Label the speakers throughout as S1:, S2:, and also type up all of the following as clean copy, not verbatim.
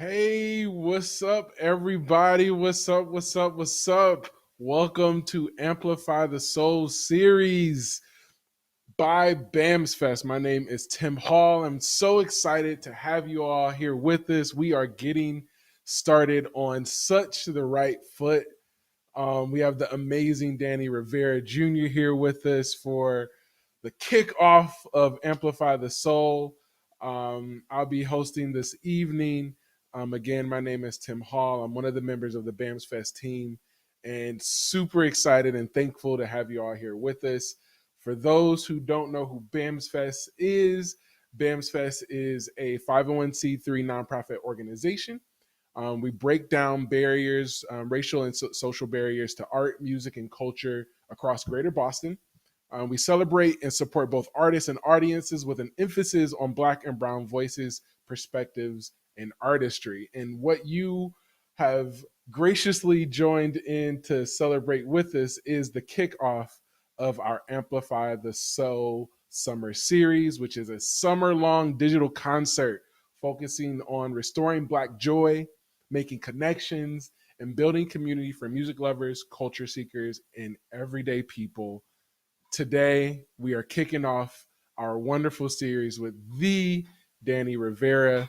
S1: Hey, what's up, everybody? What's up? What's up? What's up? Welcome to Amplify the Soul series by BAMS Fest. My name is Tim Hall. I'm so excited to have you all here with us. We are getting started on such the right foot. We have the amazing Danny Rivera Jr. here with us for the kickoff of Amplify the Soul. I'll be hosting this evening. Again, my name is Tim Hall. I'm one of the members of the BAMS Fest team and super excited and thankful to have you all here with us. For those who don't know who BAMS Fest is a 501c3 nonprofit organization. We break down barriers, racial and social barriers to art, music, and culture across Greater Boston. We celebrate and support both artists and audiences with an emphasis on Black and Brown voices, perspectives, and artistry. And what you have graciously joined in to celebrate with us is the kickoff of our Amplify the Soul Summer Series, which is a summer-long digital concert focusing on restoring Black joy, making connections, and building community for music lovers, culture seekers, and everyday people. Today, we are kicking off our wonderful series with the Danny Rivera.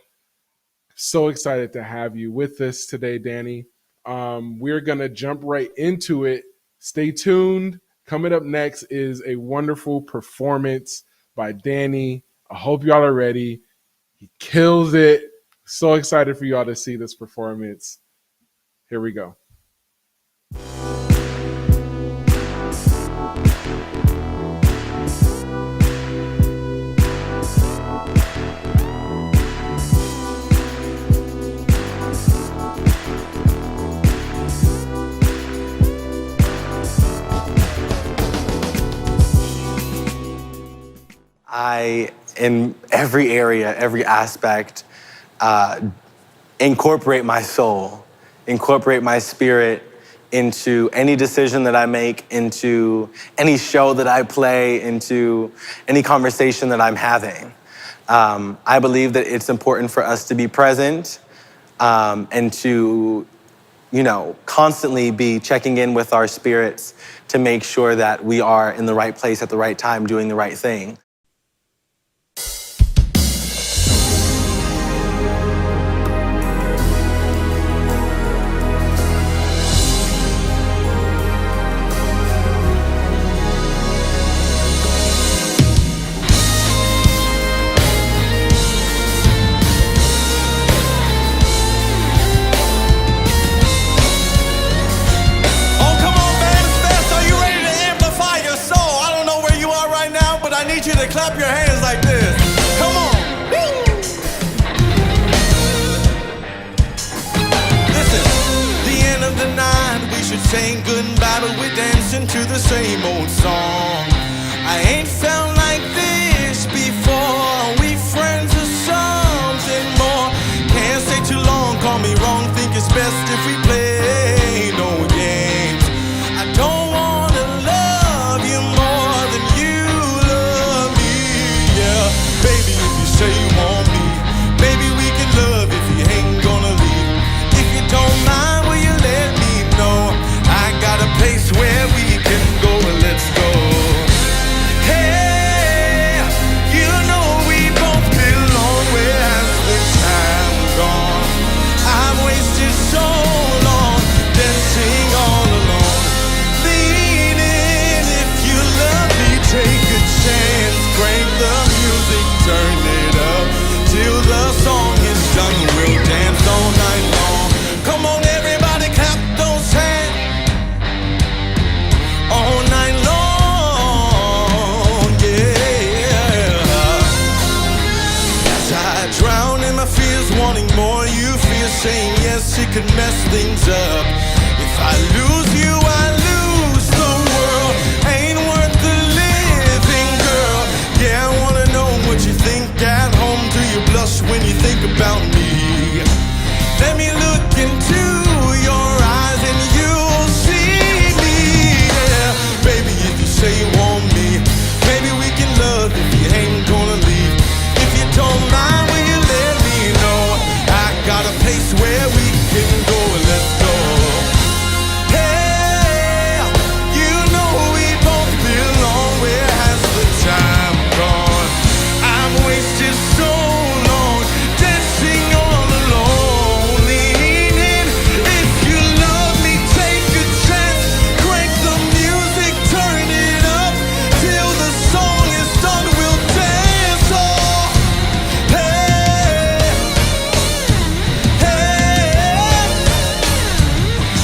S1: So excited to have you with us today, Danny. We're going to jump right into it. Stay tuned. Coming up next is a wonderful performance by Danny. I hope y'all are ready. He kills it. So excited for y'all to see this performance. Here we go.
S2: I, in every area, every aspect, incorporate my soul, incorporate my spirit into any decision that I make, into any show that I play, into any conversation that I'm having. I believe that it's important for us to be present and to, constantly be checking in with our spirits to make sure that we are in the right place at the right time, doing the right thing.
S3: Clap your hands like this. Come on. Woo. Listen, the end of the night, we should say goodbye, but we're dancing to the same old song. I ain't felt like this before. We friends or something more. Can't stay too long, call me wrong. Think it's best if we play no games. I don't wanna love you more than you. Baby, if you say you want me, maybe we can love if you ain't gonna leave. If you don't mind, will you let me know? I got a place where we can go, let's go. Hey, you know we both belong. Where has the time gone? I've wasted so long dancing all alone. Lean in if you love me, take a chance, crank the music, turn it up till the song is done. We'll dance all night long. Come on, everybody, clap those hands all night long, yeah. As I drown in my fears, wanting more, you fear saying yes, it could mess things up. If I lose you, I lose the world. Ain't worth the living, girl. Yeah, I wanna know what you think at home. Do you blush when you think about me? Let me look into your eyes and you'll see me, yeah. Baby, if you say you want me, maybe we can love if you ain't gonna leave. If you don't mind, will you let me know? I got got a place where we can go. Let's go. Hey, you know we both belong. Where has the time gone? I've wasted so long dancing all alone, leaning. If you love me, take a chance. Crank the music, turn it up till the song is done. We'll dance. Oh, hey, hey,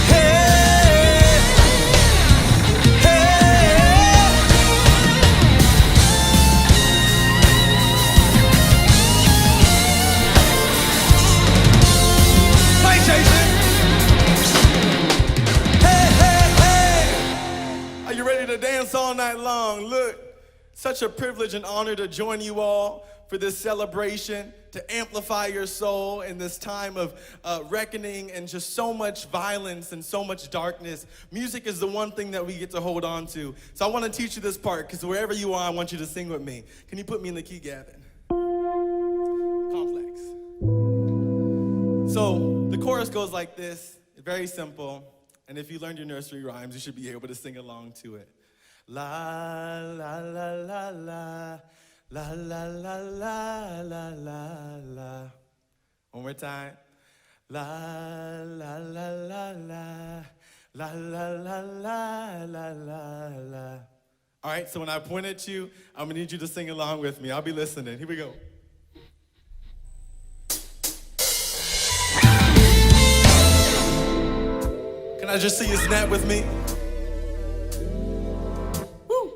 S3: hey, hey. Hi, Jason. Hey, hey, hey. Are you ready to dance all night long? Look, such a privilege and honor to join you all for this celebration, to amplify your soul in this time of reckoning and just so much violence and so much darkness. Music is the one thing that we get to hold on to. So I want to teach you this part, because wherever you are, I want you to sing with me. Can you put me in the key, Gavin? Complex. So the chorus goes like this, very simple. And if you learned your nursery rhymes, you should be able to sing along to it. La, la, la, la, la, la, la, la, la, la, la, la. One more time. La, la, la, la, la, la, la, la, la, la, la, la. All right, so when I point at you, I'm gonna need you to sing along with me. I'll be listening. Here we go. Can I just see you snap with me? Woo.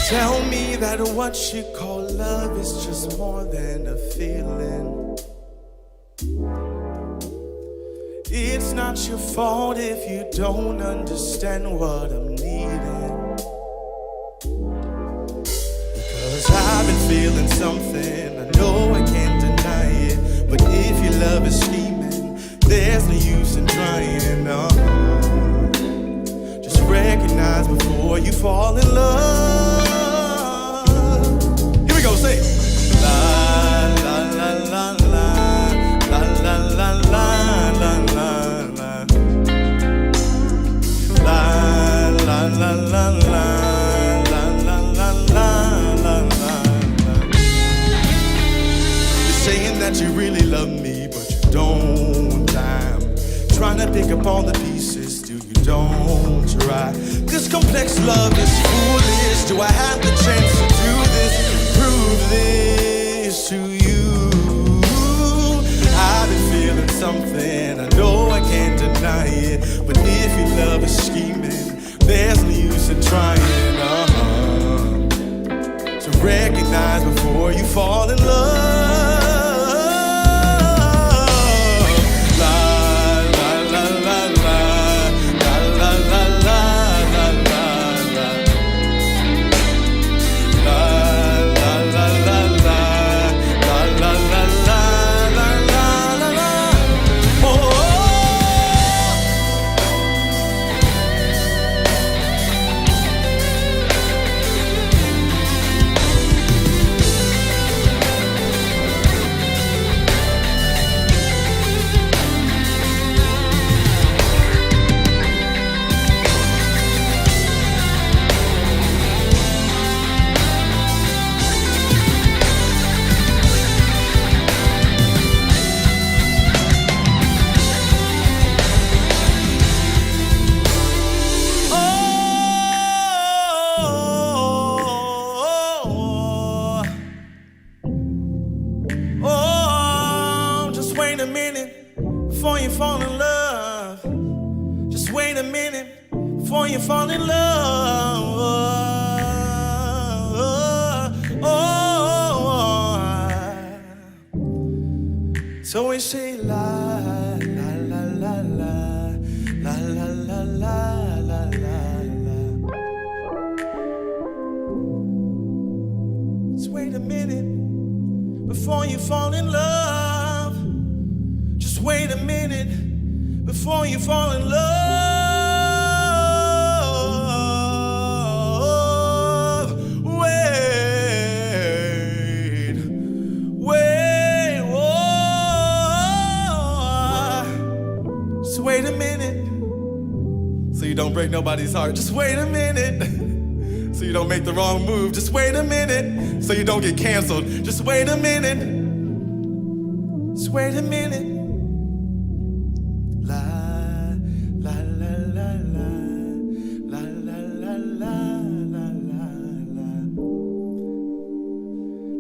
S3: Tell me that what you call love is just more than a feeling. It's not your fault if you don't understand what I'm needing. Cause I've been feeling something, I know I can't deny it. But if your love is scheming, there's no use in trying. Just recognize before you fall in love. Here we go, say la la la la la la la la la la la la la la la la. Saying that you really love me, but you don't. I'm trying to pick up all the pieces, still you don't try. This complex love is foolish. Do I have the chance to do this, prove this to you? I've been feeling something, I know I can't deny it. But if your love is scheming, there's no use in trying. So recognize before you fall in love. Wait a minute before you fall in love. Just wait a minute before you fall in love. So we say la la la la la la la la la la la. Just wait a minute before you fall in love. Just wait a minute before you fall in love. break nobody's heart. Just wait a minute, so you don't make the wrong move. Just wait a minute, so you don't get canceled. Just wait a minute. Just wait a minute. La la la la la la la la la la la la la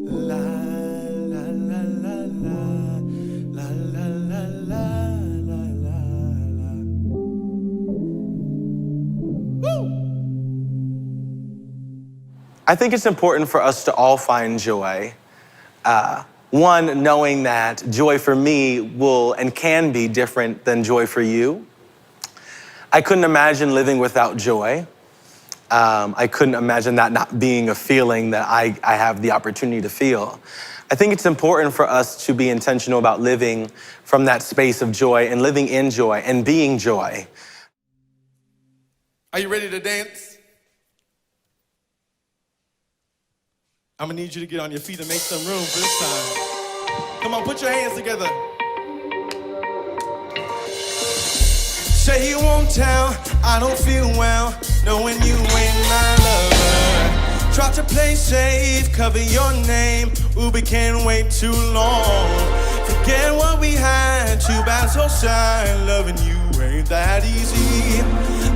S3: la la la la la la.
S2: I think it's important for us to all find joy. One, knowing that joy for me will and can be different than joy for you. I couldn't imagine living without joy. I couldn't imagine that not being a feeling that I have the opportunity to feel. I think it's important for us to be intentional about living from that space of joy and living in joy and being joy.
S3: Are you ready to dance? I'm gonna need you to get on your feet and make some room for this time. Come on, put your hands together. Say you won't tell, I don't feel well, knowing you ain't my lover. Try to play safe, cover your name, ooh, we can't wait too long. Forget what we had, too bad so sad, loving you ain't that easy.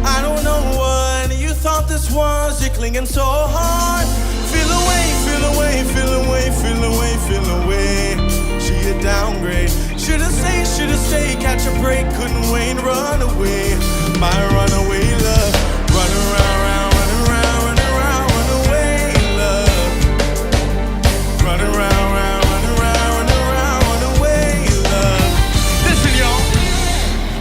S3: I don't know what you thought this was, you're clinging so hard. Feel away, feel away, feel away, feel away, feel away. She a downgrade. Should've stayed, catch a break, couldn't wait, run away. My runaway love, run around, run around, run around, run away, love. Run around, run around, run around, run away, love. Listen, y'all.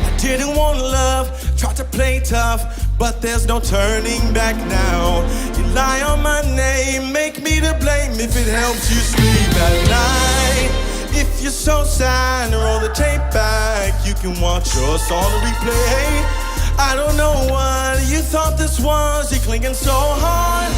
S3: I didn't want love, tried to play tough, but there's no turning back now. You lie on my name, make me to blame if it helps you sleep at night. If you're so sad, roll the tape back, you can watch your song replay. I don't know what you thought this was, you're clinging so hard.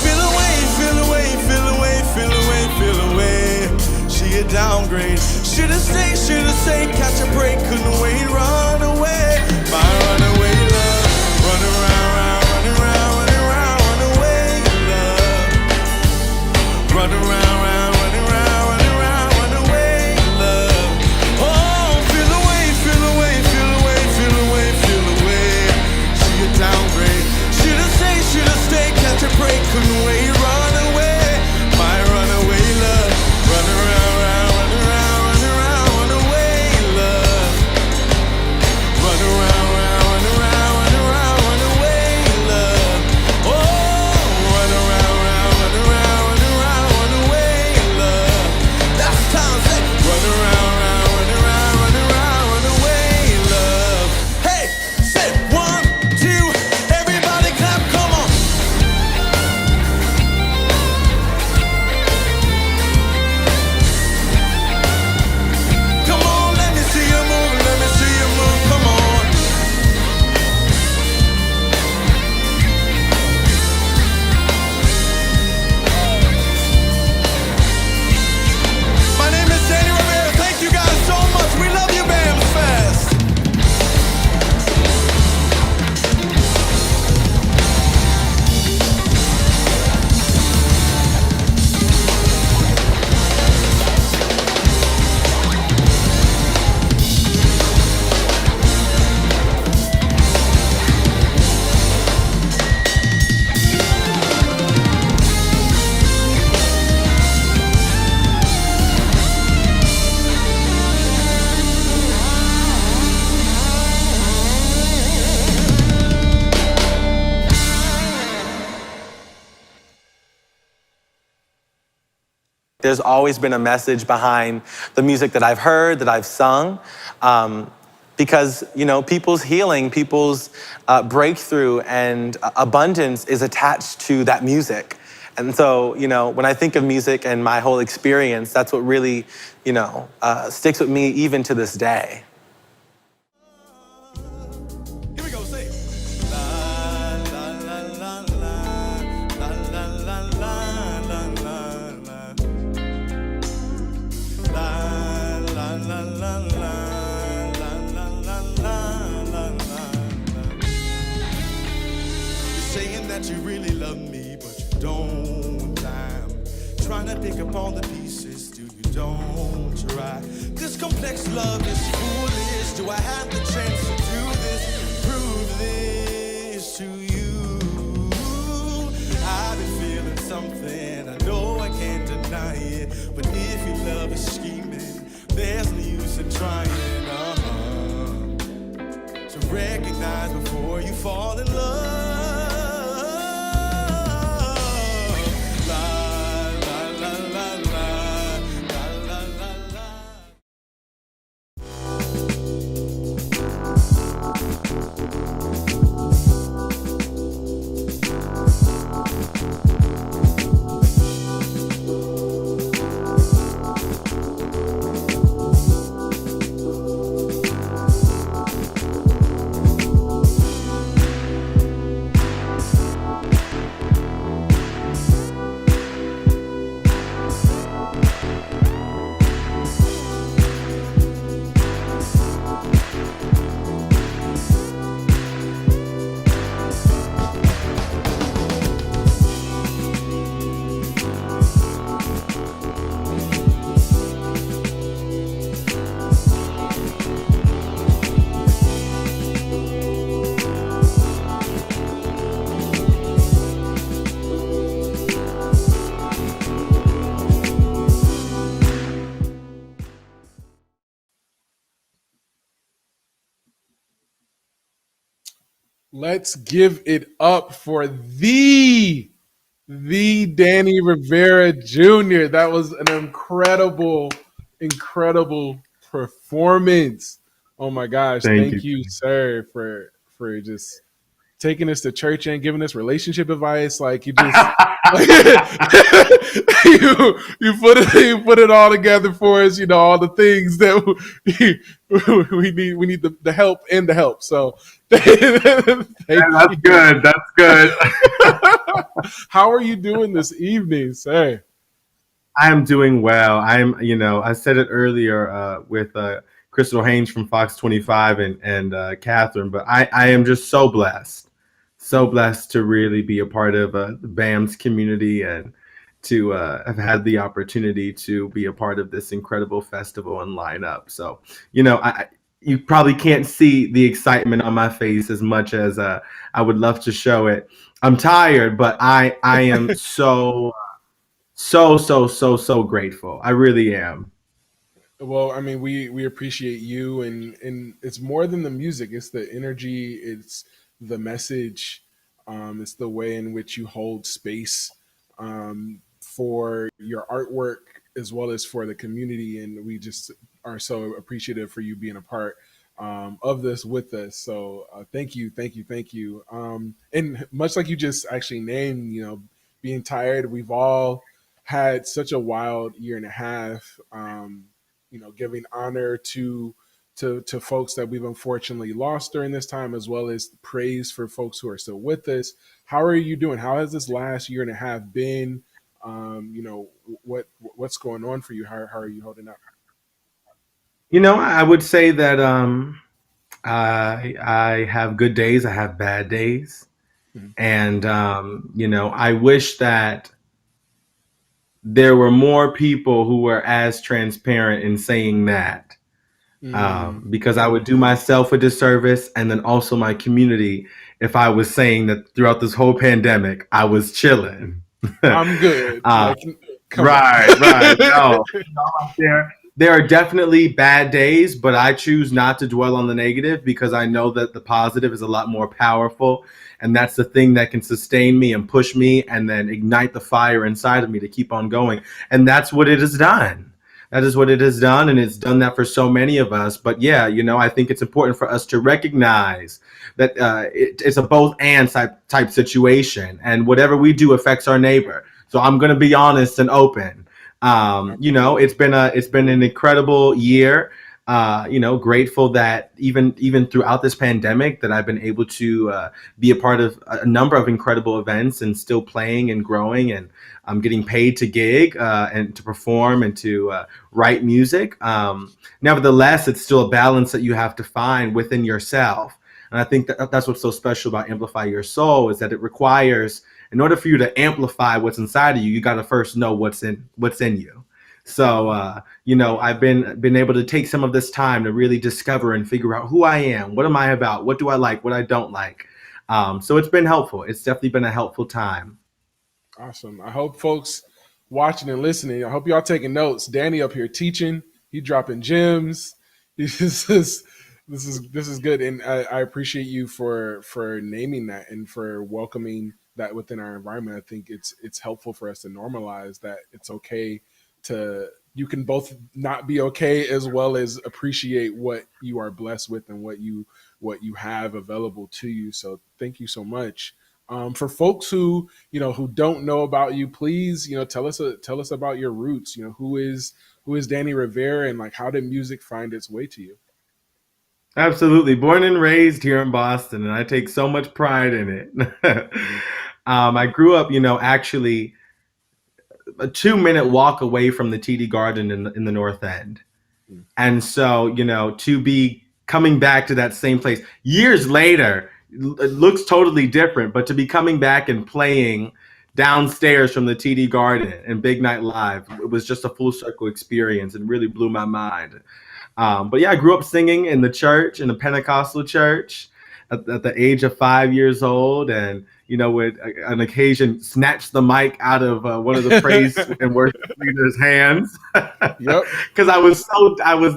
S3: Feel away, feel away, feel away, feel away, feel away. She a downgrade. Should've stayed, catch a break, couldn't wait, run away. My runaway love. Run around, run around, run around, run away, love. Run around, run around, run around, run away, love. Oh, feel away, feel away, feel away, feel away, feel away. She a downgrade. Should've stayed, catch a break, couldn't wait, run away. My runaway love. Run around, run around, run around, run away, love. Run around, run around, run around.
S2: There's always been a message behind the music that I've heard, that I've sung, because, you know, people's healing, people's breakthrough and abundance is attached to that music. And so, you know, when I think of music and my whole experience, that's what really, you know, sticks with me even to this day.
S3: Here we go, say. La la la la la la la la la la la. La la la la la la la la la la. saying that you really love me, but you don't. I'm trying to pick up all the pieces, still you don't try. This complex love is foolish. Do I have the chance to do this? Prove this to you. I've been feeling something, I know I can't deny it. But if your love is scheming, there's no use in trying. To recognize before you fall in love. La, la, la, la, la, la, la, la.
S1: Let's give it up for the Danny Rivera Jr. That was an incredible performance. Oh my gosh.
S4: Thank
S1: Thank
S4: you.
S1: you, sir, for just taking us to church and giving us relationship advice. Like you just you put it all together for us, all the things that we need the help and the help. So thank
S4: That's
S1: you.
S4: good. That's good.
S1: How are you doing this evening, sir?
S4: I am doing well. I said it earlier with Crystal Haynes from Fox 25 and Catherine, but I am just so blessed to really be a part of the BAMS community and to have had the opportunity to be a part of this incredible festival and lineup. So, you probably can't see the excitement on my face as much as I would love to show it. I'm tired, but I am so grateful. I really am.
S1: Well, I mean, we appreciate you, and it's more than the music. It's the energy. It's the message. It's the way in which you hold space for your artwork as well as for the community, and we just are so appreciative for you being a part of this with us. So thank you, thank you, thank you. And much like you just actually named, being tired, we've all had such a wild year and a half. Giving honor to folks that we've unfortunately lost during this time, as well as praise for folks who are still with us. How are you doing? How has this last year and a half been? What's going on for you? How are you holding up?
S4: I would say that I have good days, I have bad days,
S1: Mhm.
S4: and I wish that there were more people who were as transparent in saying that.
S1: Mm,
S4: Because I would do myself a disservice and then also my community if I was saying that throughout this whole pandemic I was chilling.
S1: I'm good.
S4: uh,
S1: Like, come on.
S4: right. No, there are definitely bad days, but I choose not to dwell on the negative because I know that the positive is a lot more powerful. And that's the thing that can sustain me and push me and then ignite the fire inside of me to keep on going. And that's what it has done. That is what it has done. And it's done that for so many of us. But yeah, I think it's important for us to recognize that it's a both and type situation. And whatever we do affects our neighbor. So I'm going to be honest and open.
S1: Absolutely.
S4: It's been an incredible year. Grateful that even throughout this pandemic that I've been able to be a part of a number of incredible events and still playing and growing, and I'm getting paid to gig and to perform and to write music. Nevertheless, it's still a balance that you have to find within yourself. And I think that's what's so special about Amplify Your Soul, is that it requires, in order for you to amplify what's inside of you, you got to first know what's in you. So I've been able to take some of this time to really discover and figure out who I am, what am I about, what do I like, what I don't like. So it's been helpful. It's definitely been a helpful time.
S1: Awesome. I hope folks watching and listening, I hope y'all taking notes. Danny up here teaching, he dropping gems. This is good, and I appreciate you for naming that and for welcoming that within our environment. I think it's helpful for us to normalize that it's okay to, you can both not be okay as well as appreciate what you are blessed with and what you have available to you. So thank you so much. For folks who don't know about you, please tell us about your roots. Who is Danny Rivera, and like how did music find its way to you?
S4: Absolutely. Born and raised here in Boston, and I take so much pride in it. I grew up, actually a 2-minute walk away from the TD Garden in the North End. And so, to be coming back to that same place years later, it looks totally different, but to be coming back and playing downstairs from the TD Garden and Big Night Live, it was just a full circle experience and really blew my mind. But yeah, I grew up singing in the church, in a Pentecostal church, at the age of 5 years old, and would on occasion snatch the mic out of one of the praise and worship leaders' hands,
S1: Yep.
S4: because I was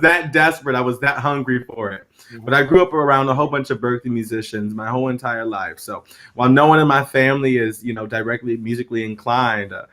S4: that desperate, I was that hungry for it. But I grew up around a whole bunch of Berkeley musicians my whole entire life. So while no one in my family is directly musically inclined, a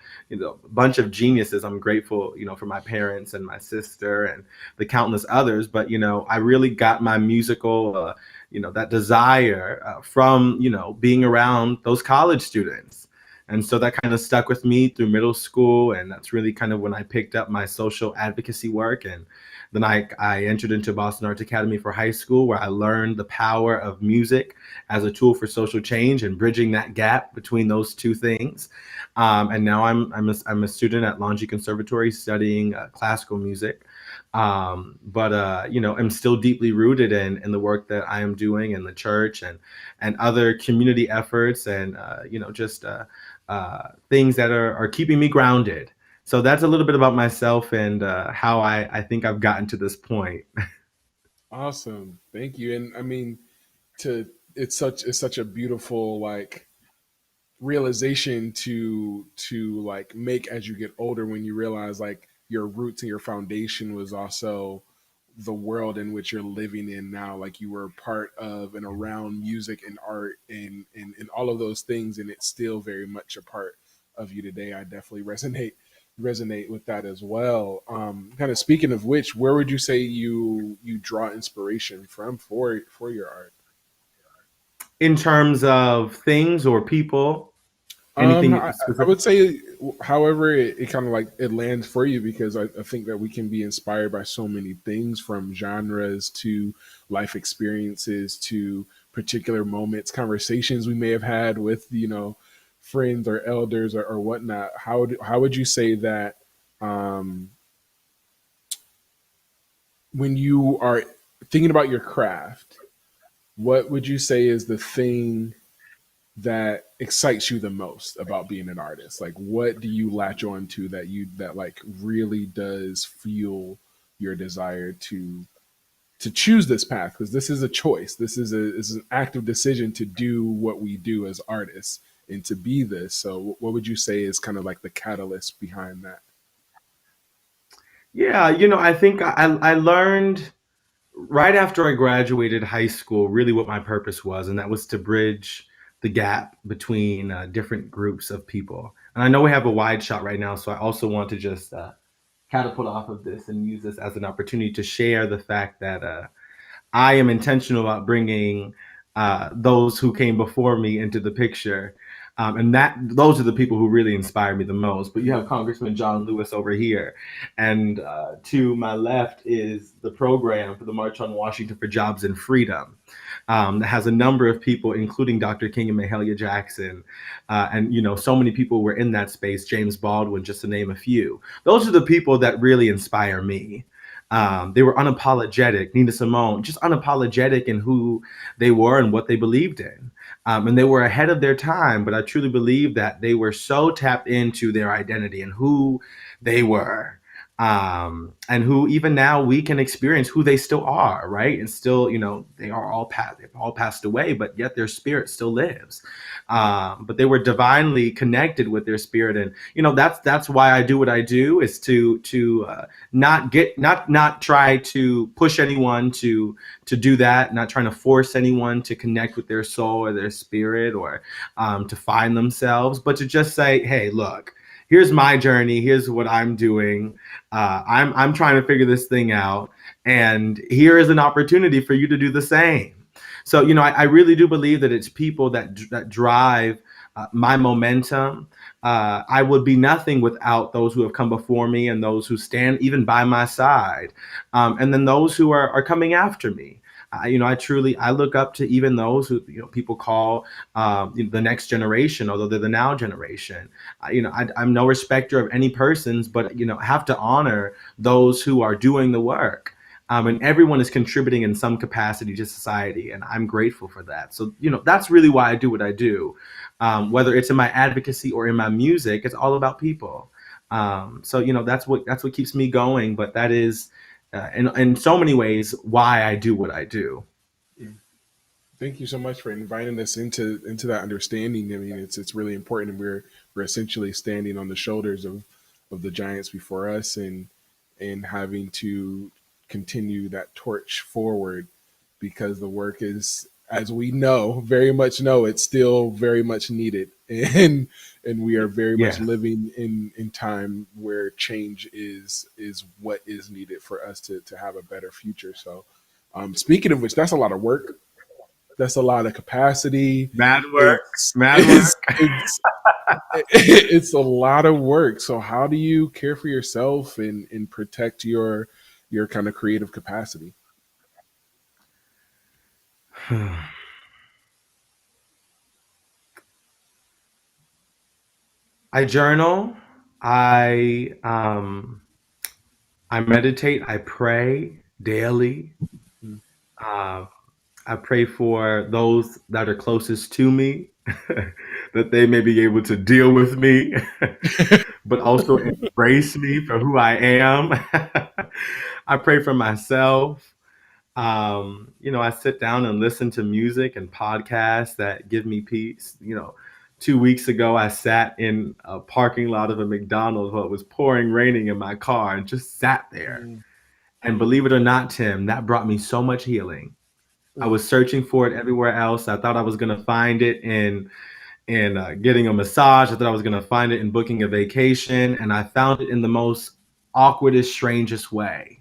S4: bunch of geniuses, I'm grateful for my parents and my sister and the countless others. But I really got my musical that desire from being around those college students. And so that kind of stuck with me through middle school, and that's really kind of when I picked up my social advocacy work. And then I entered into Boston Arts Academy for high school, where I learned the power of music as a tool for social change and bridging that gap between those two things. And now I'm a student at Longy Conservatory studying classical music. But I'm still deeply rooted in the work that I am doing in the church and other community efforts, and just things that are keeping me grounded. So that's a little bit about myself and how I think I've gotten to this point.
S1: Awesome. Thank you. And I mean, to it's such a beautiful like realization to like make as you get older, when you realize like your roots and your foundation was also the world in which you're living in now. Like you were part of and around music and art and all of those things, and it's still very much a part of you today. I definitely resonate with that as well. Kind of speaking of which, where would you say you draw inspiration from for your art?
S4: In terms of things or people, anything
S1: I
S4: specific?
S1: would say, however, it kind of like it lands for you, because I think that we can be inspired by so many things, from genres to life experiences to particular moments, conversations we may have had with friends or elders or whatnot. How would you say that um, when you are thinking about your craft, what would you say is the thing that excites you the most about being an artist? Like, what do you latch on to that like really does fuel your desire to choose this path? Because this is a choice. This is an active decision to do what we do as artists and to be this. So what would you say is kind of like the catalyst behind that?
S4: Yeah, I think I learned right after I graduated high school really what my purpose was, and that was to bridge the gap between different groups of people. And I know we have a wide shot right now, so I also want to just catapult off of this and use this as an opportunity to share the fact that I am intentional about bringing those who came before me into the picture. And that those are the people who really inspire me the most. But you have Congressman John Lewis over here, and to my left is the program for the March on Washington for Jobs and Freedom, that has a number of people, including Dr. King and Mahalia Jackson, and so many people were in that space. James Baldwin, just to name a few. Those are the people that really inspire me. They were unapologetic. Nina Simone, just unapologetic in who they were and what they believed in. And they were ahead of their time, but I truly believe that they were so tapped into their identity and who they were. And who even now we can experience who they still are, right? And still, they are they've all passed away, but yet their spirit still lives. But they were divinely connected with their spirit, and that's why I do what I do, is to not try to push anyone to do that, not trying to force anyone to connect with their soul or their spirit, or to find themselves, but to just say, hey, look, here's my journey, here's what I'm doing. I'm trying to figure this thing out, and here is an opportunity for you to do the same. So I really do believe that it's people that drive my momentum. I would be nothing without those who have come before me, and those who stand even by my side, and then those who are coming after me. I look up to even those who people call the next generation, although they're the now generation. I'm no respecter of any persons, but I have to honor those who are doing the work. And everyone is contributing in some capacity to society, and I'm grateful for that. So that's really why I do what I do. Whether it's in my advocacy or in my music, it's all about people. So that's what keeps me going. But that is, in so many ways, why I do what I do.
S1: Thank you so much for inviting us into that understanding. I mean, it's really important, and we're essentially standing on the shoulders of the giants before us, and having to continue that torch forward, because the work is, as we know, very much know, it's still very much needed, and we are very much
S4: Yeah.
S1: living in time where change is what is needed for us to have a better future. So, speaking of which, that's a lot of work, that's a lot of capacity.
S4: Mad work.
S1: It's
S4: Mad
S1: it's
S4: work.
S1: it's a lot of work. So how do you care for yourself and protect your kind of creative capacity?
S4: I journal. I meditate. I pray daily.
S1: Mm.
S4: Uh, I pray for those that are closest to me, that they may be able to deal with me, but also embrace me for who I am. I pray for myself. I sit down and listen to music and podcasts that give me peace. 2 weeks ago, I sat in a parking lot of a McDonald's while it was pouring, raining in my car, and just sat there.
S1: Mm.
S4: And believe it or not, Tim, that brought me so much healing. I
S1: Mm.
S4: was searching for it everywhere else. I thought I was going to find it in getting a massage. I thought I was going to find it in booking a vacation, and I found it in the most awkwardest, strangest way.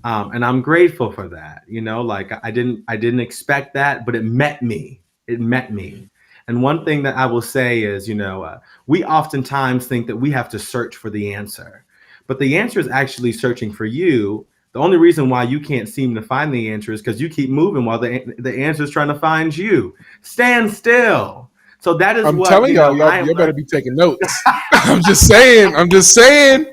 S4: And I'm grateful for that. Like I didn't expect that, but it met me. It met me.
S1: Mm.
S4: And one thing that I will say is, we oftentimes think that we have to search for the answer, but the answer is actually searching for you. The only reason why you can't seem to find the answer is because you keep moving while the answer is trying to find you. Stand still. So that is
S1: I'm
S4: what
S1: telling y'all,
S4: I am
S1: y'all
S4: learning.
S1: better be taking notes. I'm just saying. I'm just saying.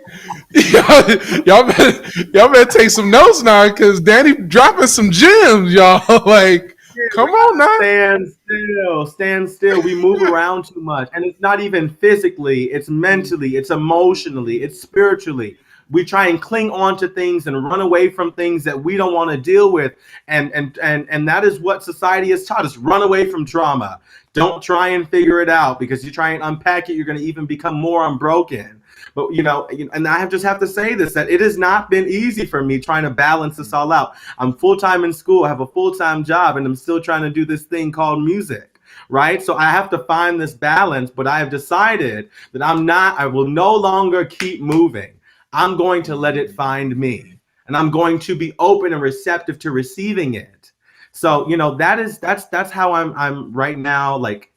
S1: Y'all better take some notes now, because Danny dropping some gems, y'all. Like,
S4: We
S1: come on
S4: gotta
S1: now.
S4: stand still. We move around too much. And it's not even physically, it's
S1: Mm.
S4: mentally, it's emotionally, it's spiritually. We try and cling on to things and run away from things that we don't want to deal with. And that is what society has taught us. Run away from trauma. Don't try and figure it out, because you try and unpack it, you're gonna even become more unbroken. But and just have to say this, that it has not been easy for me trying to balance this all out. I'm full time in school, I have a full time job, and I'm still trying to do this thing called music. Right. So I have to find this balance, but I have decided that I will no longer keep moving. I'm going to let it find me, and I'm going to be open and receptive to receiving it. So, that's how I'm right now, like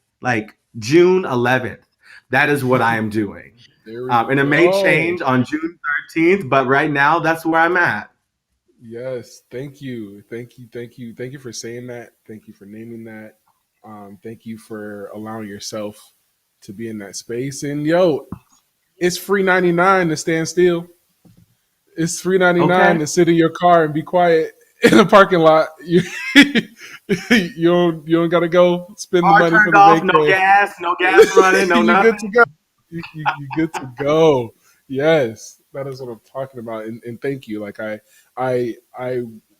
S4: June 11th. That is what I am doing.
S1: There we
S4: And it may
S1: go.
S4: change on June 13th, but right now that's where I'm at.
S1: Yes, thank you, thank you, thank you, thank you for saying that. Thank you for naming that. Thank you for allowing yourself to be in that space. And yo, it's free 99 to stand still. It's $3.99
S4: Okay.
S1: to sit in your car and be quiet in a parking lot. You don't gotta go spend the
S4: Car
S1: money for
S4: turned
S1: the
S4: off, no
S1: vacay.
S4: gas, no gas running, no
S1: You're good to
S4: nothing.
S1: go. You good to go. Yes, that is what I'm talking about. And thank you. Like I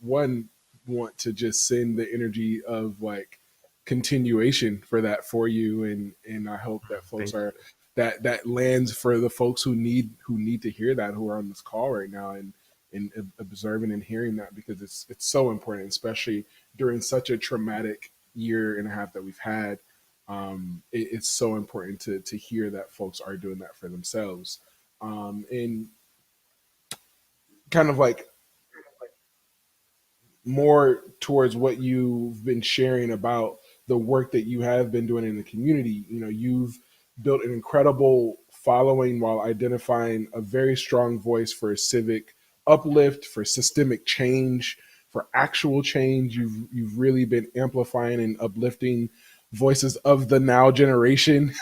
S1: one want to just send the energy of like continuation for that for you, and I hope that folks
S4: Thank you.
S1: are that lands for the folks who need to hear that, who are on this call right now, and observing and hearing that, because it's so important, especially during such a traumatic year and a half that we've had. It's so important to hear that folks are doing that for themselves, and kind of like more towards what you've been sharing about the work that you have been doing in the community. You've built an incredible following while identifying a very strong voice for civic uplift, for systemic change, for actual change. You've really been amplifying and uplifting voices of the now generation,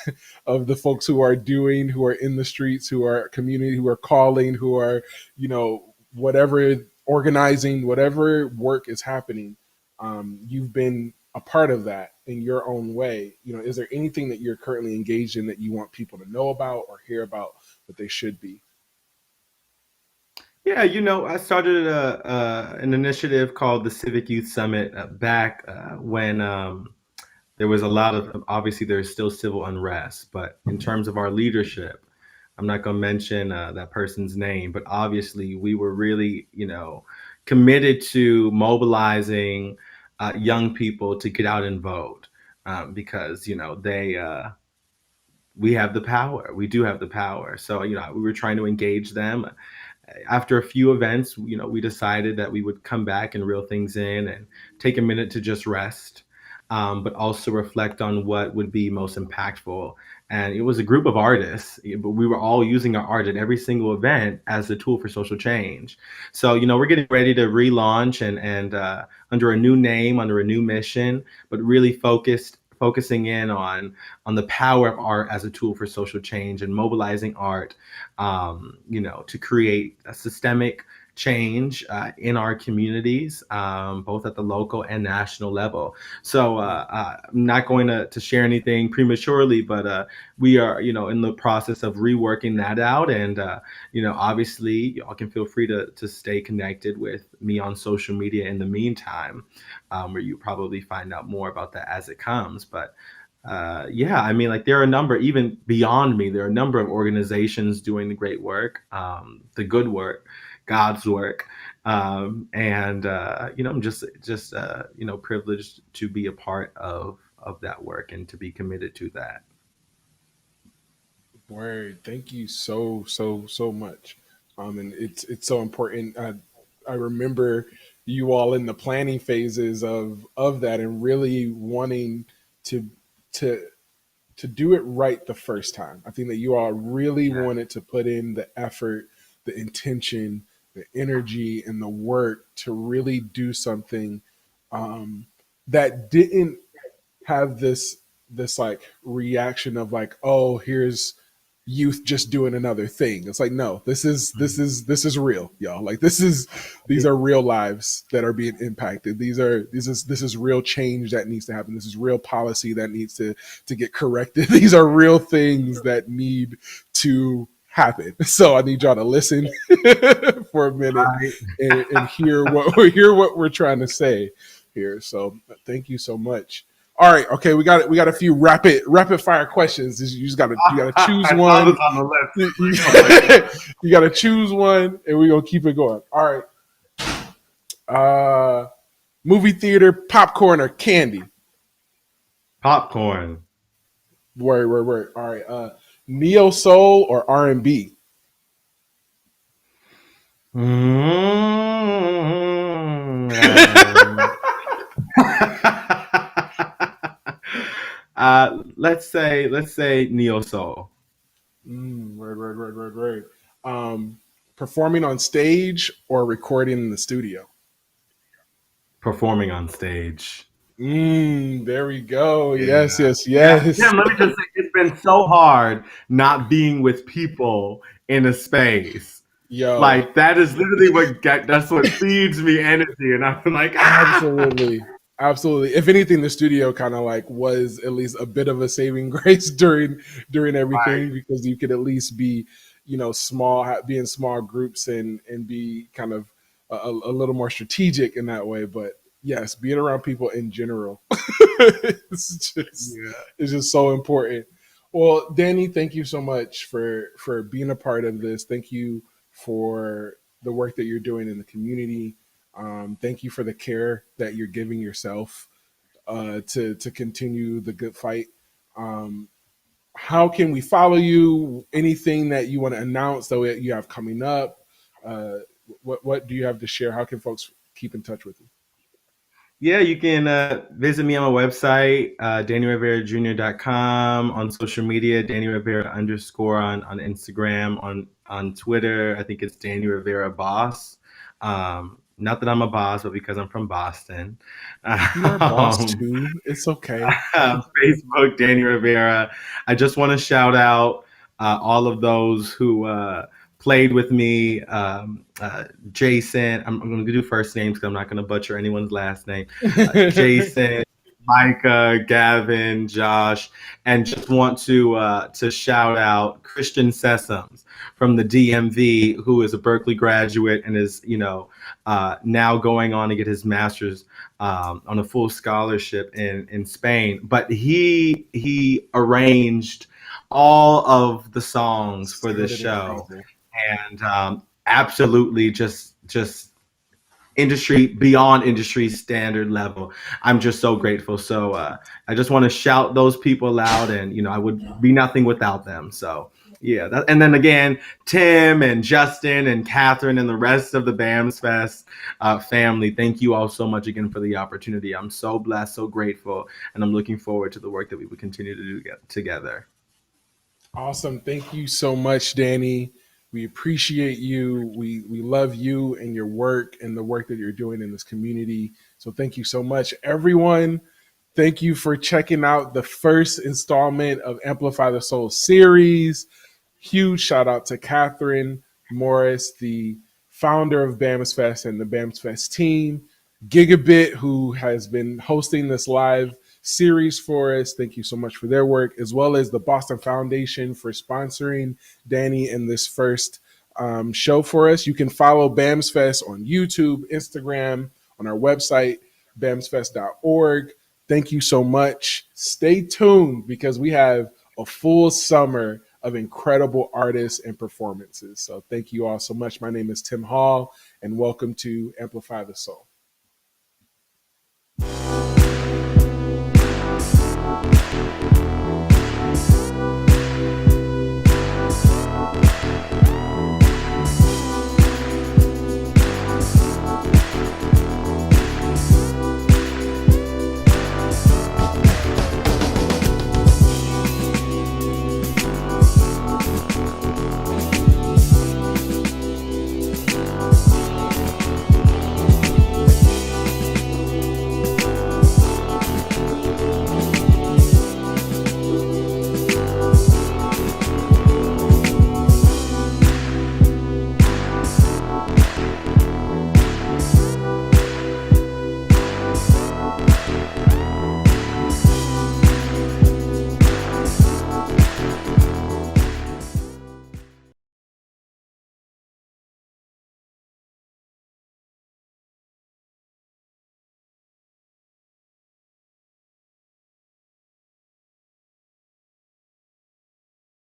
S1: of the folks who are in the streets, who are community, who are calling, who are, whatever, organizing, whatever work is happening. You've been a part of that in your own way. Is there anything that you're currently engaged in that you want people to know about or hear about that they should be?
S4: Yeah, I started an initiative called the Civic Youth Summit back when there was a lot of, obviously, there's still civil unrest, but in terms of our leadership, I'm not going to mention that person's name, but obviously we were really, committed to mobilizing young people to get out and vote because, we have the power. We do have the power. So, we were trying to engage them. After a few events, we decided that we would come back and reel things in and take a minute to just rest, but also reflect on what would be most impactful. And it was a group of artists, but we were all using our art at every single event as a tool for social change. So, we're getting ready to relaunch and under a new name, under a new mission, but really focusing in on the power of art as a tool for social change and mobilizing art to create a systemic change in our communities, both at the local and national level. So I'm not going to share anything prematurely, but we are, in the process of reworking that out. And, obviously, y'all can feel free to stay connected with me on social media in the meantime, where you probably find out more about that as it comes. But yeah, I mean, like there are a number, even beyond me, there are a number of organizations doing the great work, the good work, God's work, and I'm just privileged to be a part of that work and to be committed to that.
S1: Word. Thank you so much. And it's so important. I remember you all in the planning phases of that, and really wanting to to to do it right the first time. I think that you all really
S4: Yeah.
S1: wanted to put in the effort, the intention, the energy, and the work to really do something that didn't have this like reaction of like, oh, here's youth just doing another thing. It's like, no, this is real, y'all. Like these are real lives that are being impacted. This is real change that needs to happen. This is real policy that needs to get corrected. These are real things that need to happen. So I need y'all to listen for a minute
S4: Right.
S1: and hear what we're trying to say here. So thank you so much. All right, okay, we got a few rapid fire questions. You just you gotta choose
S4: I saw
S1: one.
S4: this on the
S1: You,
S4: list. Like, oh my God.
S1: you gotta choose one, and we're gonna keep it going. All right. Uh, movie theater, popcorn, or candy?
S4: Popcorn.
S1: Word. All right. Neo soul or R&B?
S4: Mm. Let's say neo soul.
S1: Word. Performing on stage or recording in the studio?
S4: Performing on stage.
S1: There we go.
S4: Yeah.
S1: Yes, yes,
S4: Yeah.
S1: yes.
S4: Tim, let me just say it's been so hard not being with people in a space.
S1: Yo,
S4: Like that is literally that's what feeds me energy, and I'm like,
S1: absolutely. Absolutely. If anything, the studio kind of like was at least a bit of a saving grace during
S4: right.
S1: everything, because you could at least be, small, be in small groups and be kind of a little more strategic in that way. But yes, being around people in general, it's just
S4: Yeah.
S1: it's just so important. Well, Danny, thank you so much for being a part of this. Thank you for the work that you're doing in the community. Thank you for the care that you're giving yourself to continue the good fight. Um, how can we follow you? Anything that you want to announce that you have coming up? Uh, what do you have to share? How can folks keep in touch with you?
S4: Yeah, you can visit me on my website, DannyRiveraJr.com, on social media, Danny Rivera underscore on Instagram, on Twitter. I think it's Danny Rivera Boss. Not that I'm a boss, but because I'm from Boston.
S1: We are boss
S4: Um,
S1: too. It's okay.
S4: Facebook, Danny Rivera. I just want to shout out all of those who played with me. Jason, I'm going to do first names because I'm not going to butcher anyone's last name. Jason, Micah, Gavin, Josh, and just want to shout out Christian Sessoms from the DMV, who is a Berkeley graduate and is now going on to get his master's on a full scholarship in Spain. But he arranged all of the songs for this
S1: Sounded
S4: show,
S1: incredible.
S4: and absolutely just industry beyond industry standard level. I'm just so grateful. So I just want to shout those people out, and I would be nothing without them. So yeah, and then again, Tim and Justin and Catherine and the rest of the BAMS Fest family, thank you all so much again for the opportunity. I'm so blessed, so grateful, and I'm looking forward to the work that we would continue to do together.
S1: Awesome. Thank you so much, Danny. We appreciate you. We love you and your work and the work that you're doing in this community. So thank you so much, everyone. Thank you for checking out the first installment of Amplify the Soul series. Huge shout out to Catherine Morris, the founder of BAMS Fest and the BAMS Fest team. Gigabit, who has been hosting this live series for us. Thank you so much for their work, as well as the Boston Foundation for sponsoring Danny in this first show for us. You can follow BAMS Fest on YouTube, Instagram, on our website, bamsfest.org. Thank you so much. Stay tuned because we have a full summer of incredible artists and performances. So thank you all so much. My name is Tim Hall, and welcome to Amplify the Soul.